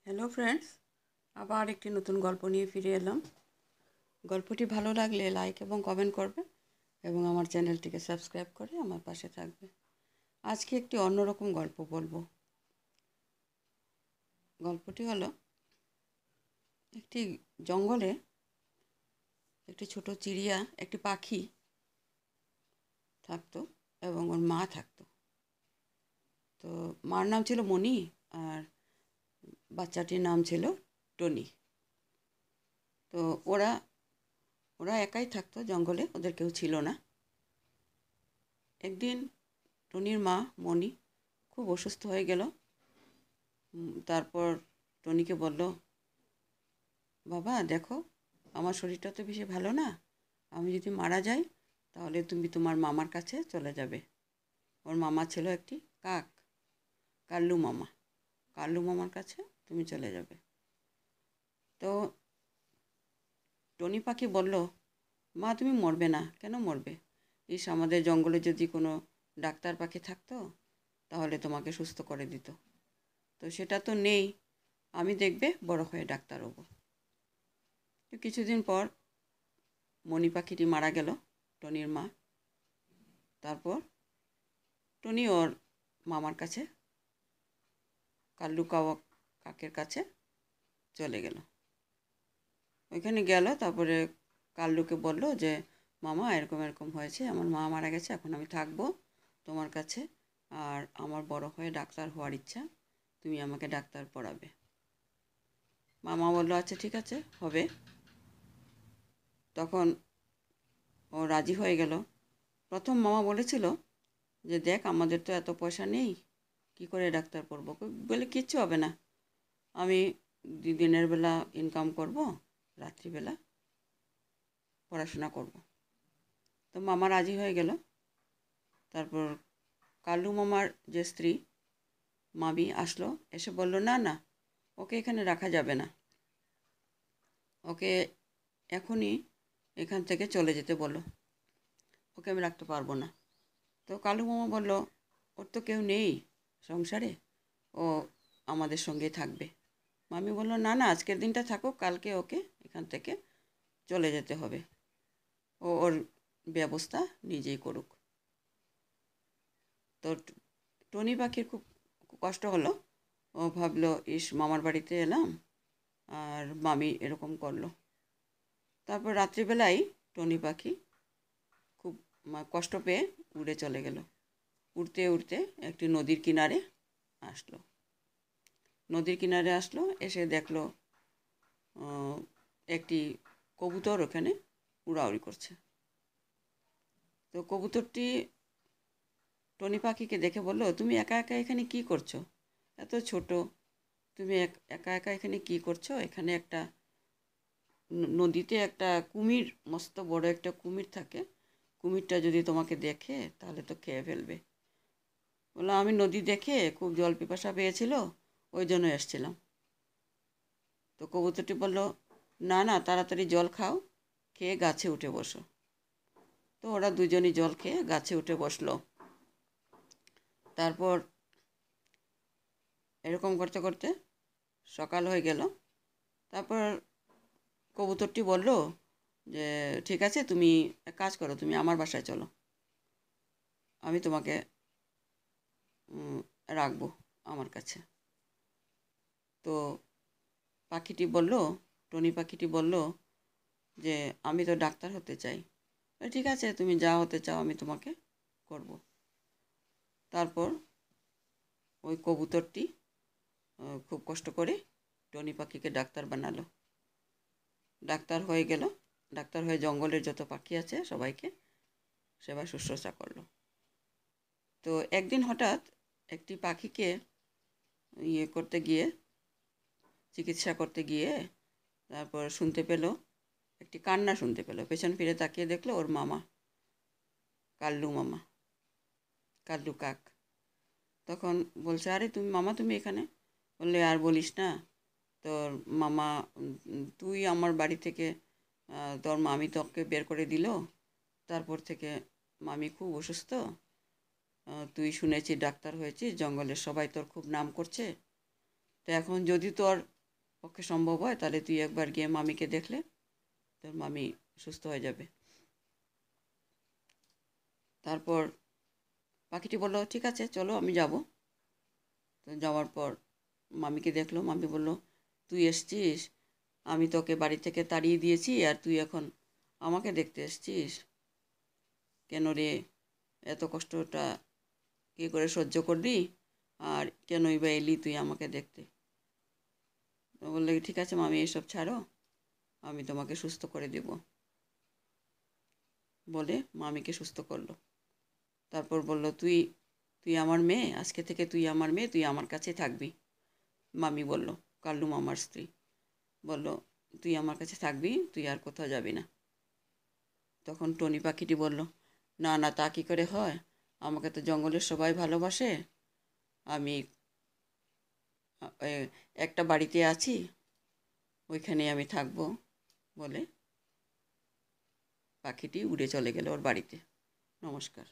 Hello friends, আবার একটি নতুন গল্প নিয়ে ফিরে এলাম। গল্পটি ভালো লাগলে লাইক এবং কমেন্ট করবে এবং আমার চ্যানেলটিকে সাবস্ক্রাইব করে আমার পাশে থাকবে। আজকে একটি অন্যরকম গল্প বলবো। গল্পটি হলো, একটি জঙ্গলে একটি ছোট চিড়িয়া, একটি পাখি থাকতো এবং ওর মা থাকতো। তো মার নাম ছিল মণি আর বাচ্চাটির নাম ছিল টনি। তো ওরা ওরা একাই থাকতো জঙ্গলে, ওদের কেউ ছিল না। একদিন টনির মা মণি খুব অসুস্থ হয়ে গেল। তারপর টনিকে বলল, বাবা দেখো, আমার শরীরটা তো বেশি ভালো না, আমি যদি মারা যাই তাহলে তুমি তোমার মামার কাছে চলে যাবে। ওর মামা ছিল একটি কাক, কাল্লু মামা। কাল্লু মামার কাছে তুমি চলে যাবে। তো টনি পাখি বলল, মা তুমি মরবে না, কেন মরবে? আমাদের জঙ্গলে যদি কোনো ডাক্তার পাখি থাকতো তাহলে তোমাকে সুস্থ করে দিত। তো সেটা তো নেই, আমি দেখবে বড় হয়ে ডাক্তার হব। তো কিছুদিন পর মণি পাখিটি মারা গেল, টনির মা। তারপর টনি ওর মামার কাছে, কাল্লু কাকের কাছে চলে গেল। ওইখানে গেল, তারপরে কাল্লুকে বলল যে, মামা এরকম এরকম হয়েছে, আমার মা মারা গেছে, এখন আমি থাকবো তোমার কাছে, আর আমার বড় হয়ে ডাক্তার হওয়ার ইচ্ছা, তুমি আমাকে ডাক্তার পড়াবে। মামা বলল, আচ্ছা ঠিক আছে, হবে। তখন ও রাজি হয়ে গেল। প্রথম মামা বলেছিল যে, দেখ আমাদের তো এত পয়সা নেই, কি করে ডাক্তার পড়বো? বলে, কিচ্ছু হবে না, আমি দিনের বেলা ইনকাম করব, রাত্রিবেলা পড়াশোনা করব। তো মামা রাজি হয়ে গেল। তারপর কালু মামার যে স্ত্রী মামি আসলো, এসে বলল, না না, ওকে এখানে রাখা যাবে না, ওকে এখনই এখান থেকে চলে যেতে বলো, ওকে আমি রাখতে পারবো না। তো কালু মামা বলল, ওর তো কেউ নেই সংসারে, ও আমাদের সঙ্গেই থাকবে। মামি বলল, না না, আজকের দিনটা থাকুক, কালকে ওকে এখান থেকে চলে যেতে হবে, ও ওর ব্যবস্থা নিজেই করুক। তো টনি পাখির খুব কষ্ট হলো। ও ভাবলো, মামার বাড়িতে এলাম আর মামি এরকম করলো। তারপর রাত্রিবেলায় টনি পাখি খুব কষ্ট পেয়ে উড়ে চলে গেল। উড়তে উড়তে একটি নদীর কিনারে আসলো। নদীর কিনারে আসলো, এসে দেখলো একটি কবুতর ওখানে উড়াউড়ি করছে। তো কবুতরটি টনি পাখিকে দেখে বলল, তুমি একা একা এখানে কি করছো? এত ছোট, তুমি একা একা এখানে কি করছো? এখানে একটা নদীতে একটা কুমির, মস্ত বড় একটা কুমির থাকে, কুমিরটা যদি তোমাকে দেখে তাহলে তো খেয়ে ফেলবে। বললো, আমি নদী দেখে খুব জল পিপাসা পেয়েছিল, ওই জন্য এসেছিলাম। তো কবুতরটি বলল, না না, তাড়াতাড়ি জল খাও, খেয়ে গাছে উঠে বসো। তো ওরা দুজনই জল খেয়ে গাছে উঠে বসলো। তারপর এরকম করতে করতে সকাল হয়ে গেল। তারপর কবুতরটি বলল যে, ঠিক আছে, তুমি এক কাজ করো, তুমি আমার বাসায় চলো, আমি তোমাকে রাখবো আমার কাছে। তো পাখিটি বলল, টনি পাখিটি বলল যে, আমি তো ডাক্তার হতে চাই। ঠিক আছে, তুমি যা হতে চাও আমি তোমাকে করব। তারপর ওই কবুতরটি খুব কষ্ট করে টনি পাখিকে ডাক্তার বানালো। ডাক্তার হয়ে গেল, ডাক্তার হয়ে জঙ্গলের যত পাখি আছে সবাইকে সেবা শুশ্রূষা করলো। তো একদিন হঠাৎ একটি পাখিকে করতে গিয়ে, চিকিৎসা করতে গিয়ে, তারপর শুনতে পেল, একটি কান্না শুনতে পেল। পেছন ফিরে তাকিয়ে দেখলো ওর মামা, কাল্লু মামা, কাল্লু কাক। তখন বলছে, আরে তুমি মামা, তুমি এখানে? বললে, আর বলিস না, তোর মামা, তুই আমার বাড়ি থেকে, তোর মামি তোকে বের করে দিল, তারপর থেকে মামি খুব অসুস্থ, তুই শুনেছি ডাক্তার হয়েছিস, জঙ্গলের সবাই তোর খুব নাম করছে, তো এখন যদি তোর পক্ষে সম্ভব হয় তাহলে তুই একবার গিয়ে মামিকে দেখলে তোর মামি সুস্থ হয়ে যাবে। তারপর পাখিটি বলল, ঠিক আছে চলো আমি যাব। তো যাওয়ার পর মামিকে দেখলো। মামি বলল, তুই এসছিস, আমি তোকে বাড়ি থেকে তাড়িয়ে দিয়েছি আর তুই এখন আমাকে দেখতে এসছিস কেন রে? এত কষ্টটা কী করে সহ্য করলি, আর কেনই বা এলি তুই আমাকে দেখতে? তো বললে, ঠিক আছে মামি এসব ছাড়ো, আমি তোমাকে সুস্থ করে দেব বলে মামিকে সুস্থ করলো। তারপর বলল, তুই তুই আমার মেয়ে, আজকে থেকে তুই আমার মেয়ে, তুই আমার কাছে থাকবি। মামি বলল, কাল্লু মামার স্ত্রী বলল, তুই আমার কাছে থাকবি, তুই আর কোথাও যাবি না। তখন টনি পাখিটি বলল, না না, তা কী করে হয়? আমাকে তো জঙ্গলের সবাই ভালোবাসে, আমি একটা বাড়িতে আছি, ওইখানে আমি থাকবো বলে পাখিটি উড়ে চলে গেল ওর বাড়িতে। নমস্কার।